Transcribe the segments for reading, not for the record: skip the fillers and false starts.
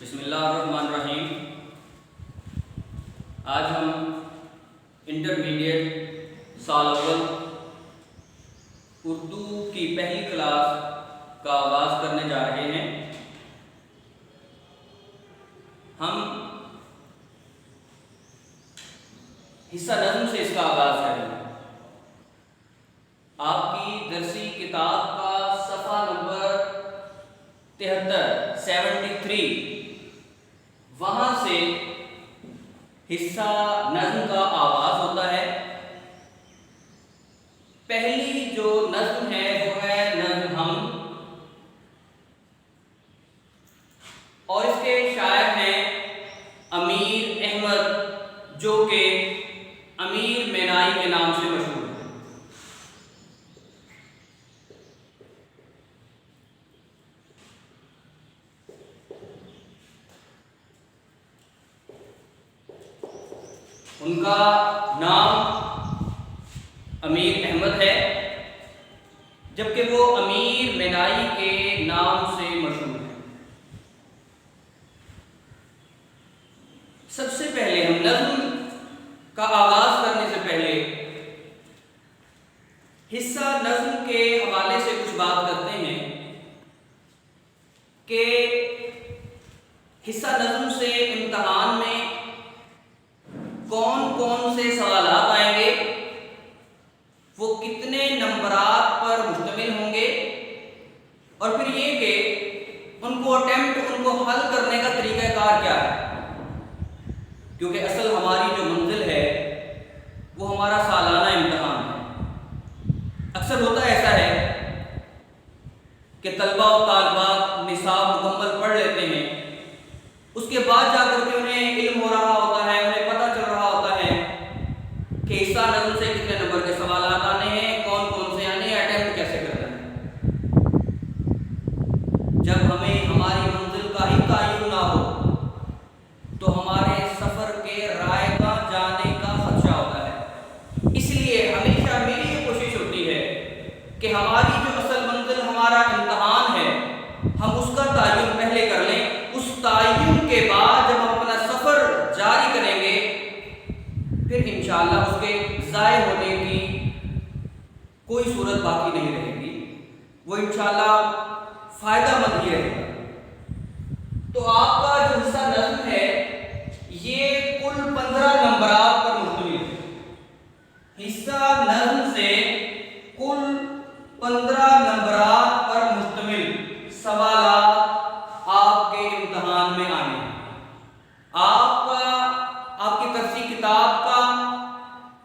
بسم اللہ الرحمن الرحیم۔ آج ہم انٹرمیڈیٹ سال اول اردو کی پہلی کلاس کا آغاز کرنے جا رہے ہیں۔ ہم حصہ نظم سے اس کا آغاز کریں گے۔ آپ کی درسی کتاب کا صفحہ نمبر 73 وہاں سے حصہ نظم کا آغاز ہوتا ہے۔ پہلی جو نظم ہے وہ ہے نظم ہم، اور اس کے شاعر ہیں امیر احمد، جو کہ امیر مینائی کے نام سے مشہور ہے۔ ان کا نام امیر احمد ہے، جبکہ وہ امیر مینائی کے نام سے مشہور ہے۔ سب سے پہلے ہم نظم کا آغاز کرنے سے پہلے حصہ نظم کے حوالے سے کچھ بات کرتے ہیں کہ حصہ نظم سے امتحان میں کون کون سے سوالات آئیں گے، وہ کتنے نمبرات پر مشتمل ہوں گے، اور پھر یہ کہ ان کو حل کرنے کا طریقہ کار کیا ہے، کیونکہ اصل ہماری جو منزل ہے وہ ہمارا سالانہ امتحان ہے۔ اکثر ہوتا ایسا ہے کہ طلبہ و طالبات نصاب مکمل پڑھ لیتے ہیں، اس کے بعد جا کر کے انہیں علم ہو رہا ہوتا ہے، انہیں پتہ چل رہا ہوتا ہے کہ حصہ نظم سے کتنے نمبر کے سوالات آنے ہیں، کون کون سے آنے ہیں، اٹیمپٹ کیسے کرنا ہے۔ جب ہمیں ہماری منزل کا ہی تعین نہ ہو تو ہمارے سفر کے رائگاں جانے کا خدشہ ہوتا ہے۔ اس لیے ہمیشہ میری یہ کوشش ہوتی ہے کہ ہماری جو اصل منزل ہمارا امتحان ہے، ہم اس کا تعین پہلے کر لیں۔ اس تعین کے بعد جب ہم اپنا سفر جاری کریں گے، پھر انشاءاللہ اس کے ضائع ہونے کی کوئی صورت باقی نہیں رہے گی، وہ انشاءاللہ فائدہ مند ہی رہے گا۔ تو آپ کا جو حصہ نظم ہے یہ کل 15 نمبرات پر مشتمل ہے۔ حصہ نظم سے کل 15 نمبرات پر مشتمل سوالات آپ کے امتحان میں آنے ہیں۔ آپ کی درسی کتاب کا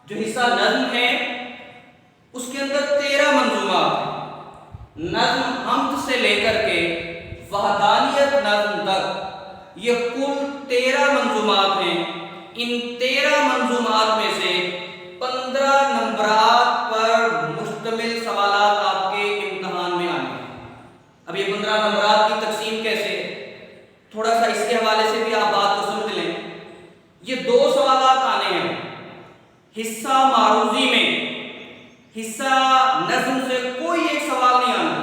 جو حصہ نظم ہے اس کے اندر 13 منظومات ہیں۔ نظم حمد سے لے کر کے وحدانیت نظم تک یہ کل 13 منظومات ہیں۔ ان 13 منظومات میں سے 15 نمبرات پر مشتمل سوالات آپ کے امتحان میں آنے ہیں۔ اب یہ 15 نمبرات کی تقسیم کیسے ہے، تھوڑا سا اس کے حوالے سے بھی آپ بات کو سمجھ لیں۔ یہ 2 سوالات آنے ہیں حصہ معروضی میں۔ حصہ نظم سے کوئی ایک سوال نہیں آنا۔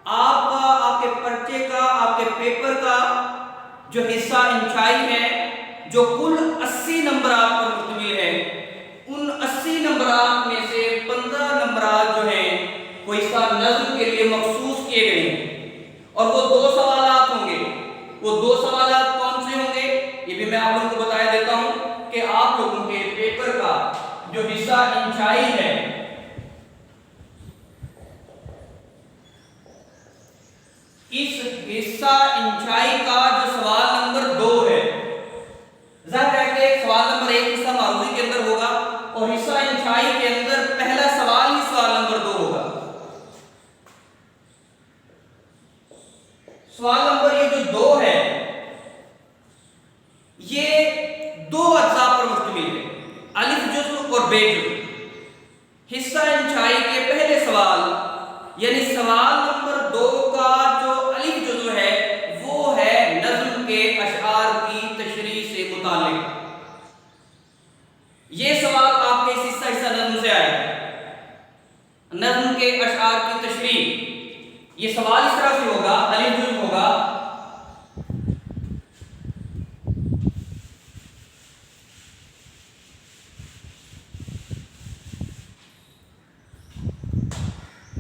آپ کے پرچے کا، آپ کے پیپر کا جو حصہ انشائی ہے، جو کل 80 نمبرات پر مشتمل ہے، ان 80 نمبرات میں سے 15 نمبرات جو ہیں وہ حصہ نظم کے لیے مخصوص کیے گئے ہیں، اور وہ 2 سوالات ہوں گے۔ وہ 2 سوالات کون سے ہوں گے یہ بھی میں آپ لوگوں کو بتا دیتا ہوں کہ آپ لوگوں کے پیپر کا جو حصہ انشائی ہے، اس حصہ انشائی کا جو سوال نمبر 2 ہے، ظاہر ہے کہ سوال نمبر 1 حصہ معروضی کے اندر ہوگا، اور حصہ انشائی کے اندر پہلا سوال ہی سوال نمبر 2 ہوگا۔ سوال نمبر یہ جو 2 ہے یہ 2 اجزاء پر مشتمل ہے، الف جزء اور بے جزء۔ حصہ انشائی کے پہلے سوال یعنی سوال نمبر 2 کا جو الف جزء ہے وہ ہے نظم کے اشعار کی تشریح سے متعلق۔ یہ سوال آپ کے حصہ نظم سے آئے گا، نظم کے اشعار کی تشریح۔ یہ سوال اس طرح سے ہوگا، الف جزء ہوگا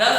10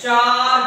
4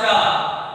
4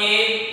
1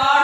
8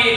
1,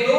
2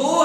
2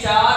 4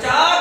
4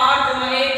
8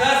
10,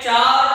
4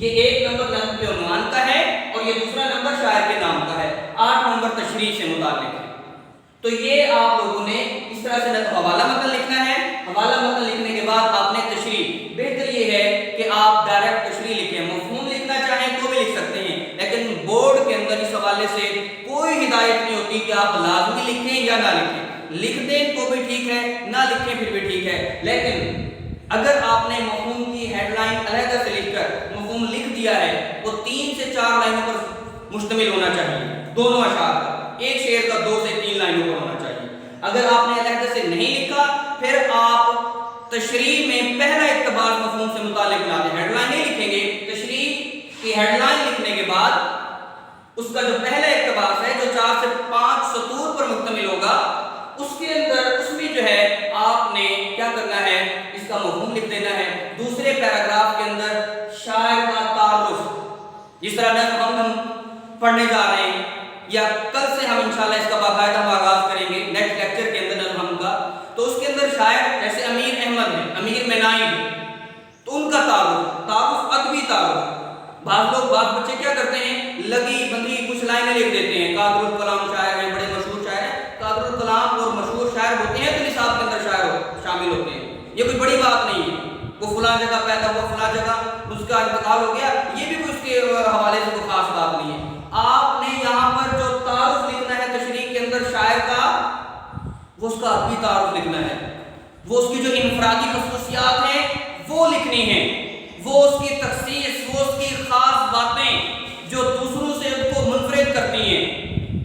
یہ ایک نمبر نظم کے عنوان کا ہے اور یہ دوسرا نمبر شاعر کے نام کا ہے، 8 نمبر تشریح سے متعلق ہے۔ تو یہ آپ لوگوں نے اس طرح سے حوالہ متن لکھنا ہے۔ حوالہ متن لکھنے کے بعد آپ نے تشریح، بہتر یہ ہے کہ آپ ڈائریکٹ تشریح لکھیں، مفہوم لکھنا چاہیں تو بھی لکھ سکتے ہیں، لیکن بورڈ کے اندر اس حوالے سے کوئی ہدایت نہیں ہوتی کہ آپ لازمی لکھیں یا نہ لکھیں۔ لکھ دیں تو بھی ٹھیک ہے، نہ لکھیں پھر بھی ٹھیک ہے، لیکن اگر آپ نے مفہوم کی ہیڈ لائن علیحدہ سے لکھ کر مفہوم لکھ دیا ہے، وہ 3 سے 4 لائنوں پر مشتمل ہونا چاہیے، دونوں اشعار پر، ایک شعر کا 2 سے 3 لائنوں پر ہونا چاہیے۔ اگر آپ نے علیحدہ سے نہیں لکھا، پھر آپ تشریح میں پہلا اقتباس مفہوم سے متعلق بنا دیں، ہیڈ لائن نہیں لکھیں گے، تشریح کی ہیڈ لائن لکھنے کے بعد اس کا جو پہلا اقتباس ہے جو 4 سے 5 سطور پر مشتمل ہوگا، اس کے اندر اس میں جو ہے آپ نے کیا کرنا ہے، اس کا مفہوم لکھ دینا ہے۔ دوسرے پیراگراف کے اندر شاعر کا تعارف، جس طرح نظم ہم پڑھنے جا رہے ہیں یا کل سے ہم انشاءاللہ اس کا باقاعدہ آغاز کریں گے نیکسٹ لیکچر کے اندر نظم کا، تو اس کے اندر شاعر جیسے امیر احمد ہے، امیر منائی ہے، تو ان کا تعارف ادبی تعارف۔ بعض بچے کیا کرتے ہیں، لگی بندی کچھ لائنیں لکھ دیتے ہیں، قادر الکلام شاعر ہیں، بڑے مشہور شاعر ہیں، قادر الکلام اور مشہور شاعر ہوتے ہیں تو نصاب کے اندر شاعر شامل ہوتے ہیں، یہ کوئی بڑی بات نہیں ہے، وہ فلاں جگہ پیدا ہوا، فلاں جگہ اس کا انتقال ہو گیا، یہ بھی کوئی اس کے حوالے سے کوئی خاص بات نہیں ہے۔ آپ نے یہاں پر جو تعارف لکھنا ہے تشریح کے اندر شاعر کا، وہ اس کا ادبی تعارف لکھنا ہے، وہ اس کی جو انفرادی خصوصیات ہیں وہ لکھنی ہیں، وہ اس کی تخصیص، وہ اس کی خاص باتیں جو دوسروں سے ان کو منفرد کرتی ہیں،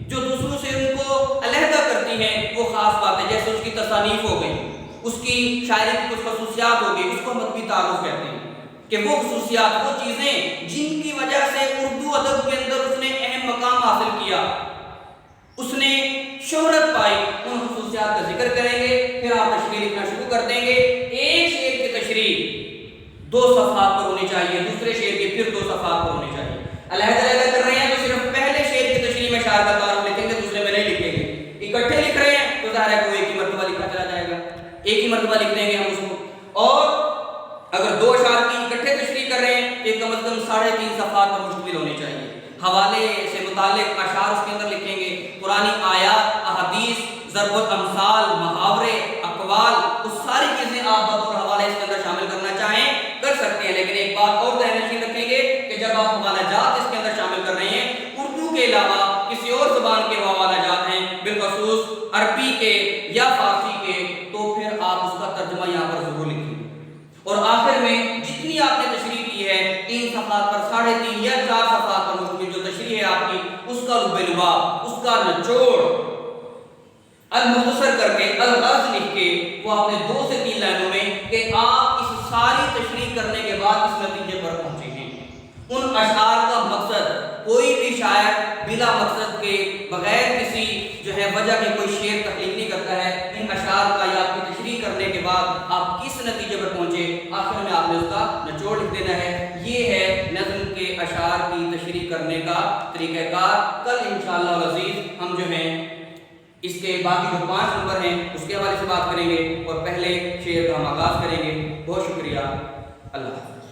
جو دوسروں سے ان کو علیحدہ کرتی ہیں، وہ خاص باتیں، جیسے اس کی تصانیف ہو گئی، اس کی شاعری کی کچھ خصوصیات ہو گئی، اس کو ہم ادبی تعارف کہتے ہیں، کہ وہ خصوصیات، وہ چیزیں جن کی وجہ سے اردو ادب کے اندر اس نے اہم مقام حاصل کیا، اس نے شہرت پائی، ان خصوصیات کا ذکر کریں گے، پھر آپ تشریح لکھنا شروع کر دیں گے۔ ایک شعر کی تشریح 2 صفحات پر ہونی چاہیے، دوسرے شعر کی پھر 2 صفحات پر ہونی چاہیے۔ علیحدہ کر رہے ہیں تو صرف پہلے شعر کی تشریح میں شاعر کا تعارف لکھیں گے، دوسرے میں نہیں لکھیں گے۔ اکٹھے لکھ رہے ہیں تو ظاہر ہے کوئی ایک ہی مرتبہ لکھا چلا جائے گا، ایک ہی مرتبہ لکھ دیں گے ہم اس کو۔ اور اگر 2 اشعار کی اکٹھے تشریح کر رہے ہیں تو کم از کم 3.5 صفحات پر مشتمل ہونی چاہیے۔ حوالے سے متعلق اشعار اس کے اندر لکھیں گے، قرآنی آیات، احادیث، ضرب الامثال، محاورے، اقوال، وہ ساری چیزیں آپ بطور حوالے اس کے اندر شامل کرنا چاہیں کر سکتے ہیں، لیکن ایک بات اور ذہن نشین رکھیں گے کہ جب آپ حوالہ جات اس کے اندر شامل کر رہے ہیں، اردو کے علاوہ کسی اور زبان کے حوالہ جات ہیں، بالخصوص عربی کے یا فارسی کے، تو پھر آپ اس کا ترجمہ یہاں پر ضرور لکھیں۔ اور آخر میں جتنی آپ نے تشریح کی ہے 3 صفحات پر، 3.5 یا 4 صفحات پر مشتمل جو تشریح ہے آپ کی، اس کا لب لباب، اس کا نچوڑ المختصر کر کے، الغرض لکھ کے، وہ آپ نے 2 سے 3 لائنوں میں، کہ آپ اس ساری تشریح کرنے کے بعد اس نتیجے پر پہنچے ہیں۔ ان اشعار کا مقصد، کوئی بھی شاعر بلا مقصد کے بغیر کسی جو ہے وجہ کے کوئی شعر تخلیق نہیں کرتا ہے۔ ان اشعار کا یا آپ کی تشریح کرنے کے بعد آپ کس نتیجے پر پہنچے، آخر میں آپ نے اس کا نچوڑ لکھ دینا ہے۔ یہ ہے نظم کے اشعار کی تشریح کرنے کا طریقہ کار۔ کل انشاءاللہ العزیز ہم جو ہیں اس کے باقی جو 5 نمبر ہیں اس کے حوالے سے بات کریں گے اور پہلے شعر کا ہم آغاز کریں گے۔ بہت شکریہ، اللہ حافظ۔